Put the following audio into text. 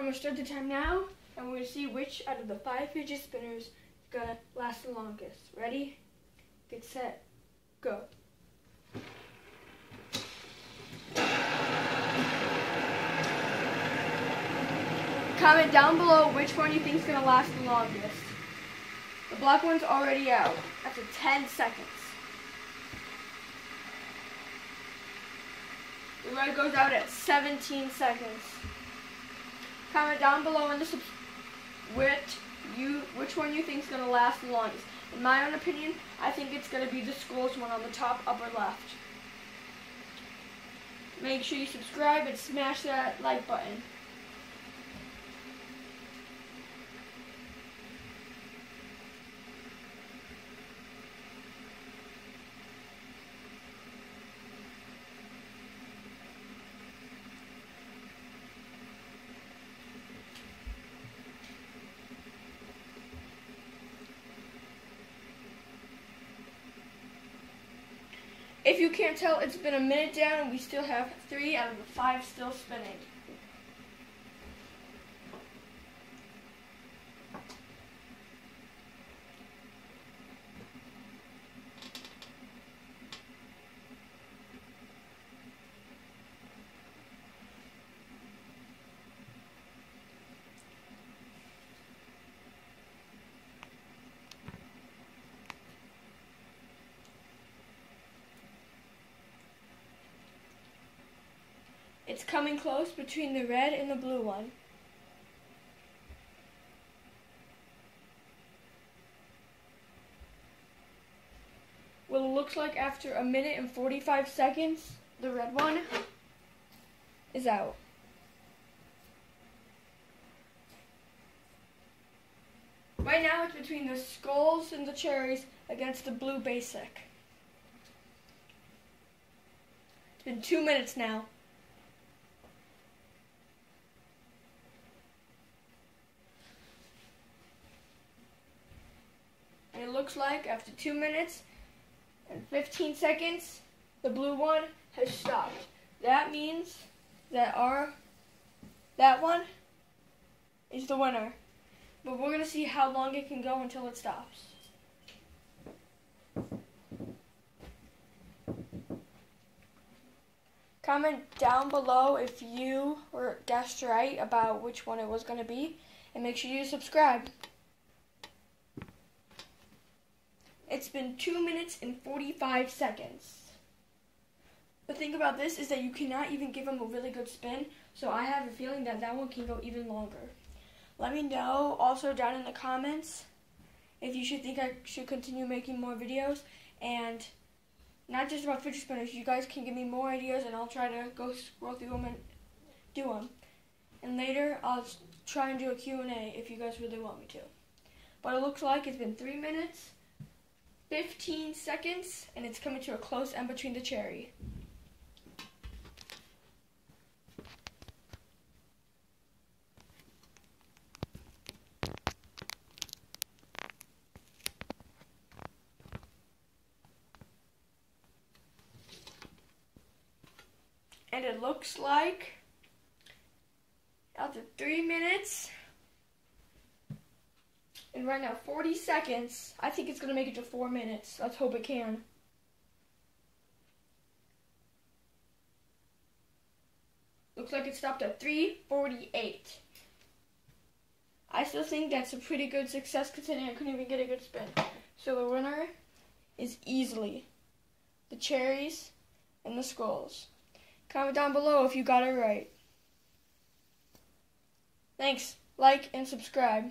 going to start the time now, and we're going to see which out of the 5 fidget spinners is going to last the longest. Ready? Get set. Go. Comment down below which one you think is going to last the longest. The black one's already out after 10 seconds. The red goes out at 17 seconds. Comment down below in the which one you think is going to last the longest. In my own opinion, I think it's going to be the skulls one on the top upper left. Make sure you subscribe and smash that like button. If you can't tell, it's been a minute down and we still have 3 out of the 5 still spinning. It's coming close between the red and the blue one. Well, it looks like after a minute and 45 seconds, the red one is out. Right now it's between the skulls and the cherries against the blue basic. It's been 2 minutes now. And it looks like after 2 minutes and 15 seconds, the blue one has stopped. That means that that one is the winner. But we're going to see how long it can go until it stops. Comment down below if you guessed right about which one it was going to be. And make sure you subscribe. It's been 2 minutes and 45 seconds. The thing about this is that you cannot even give them a really good spin, so I have a feeling that that one can go even longer. Let me know also down in the comments if you think I should continue making more videos, and not just about fidget spinners. You guys can give me more ideas and I'll try to go scroll through them and do them. And later I'll try and do a Q&A if you guys really want me to. But it looks like it's been 3 minutes, 15 seconds, and it's coming to a close end between the cherry. And it looks like after 3 minutes and right now 40 seconds, I think it's going to make it to 4 minutes. Let's hope it can. Looks like it stopped at 3:48. I still think that's a pretty good success considering I couldn't even get a good spin. So the winner is easily the cherries and the skulls. Comment down below if you got it right. Thanks. Like and subscribe.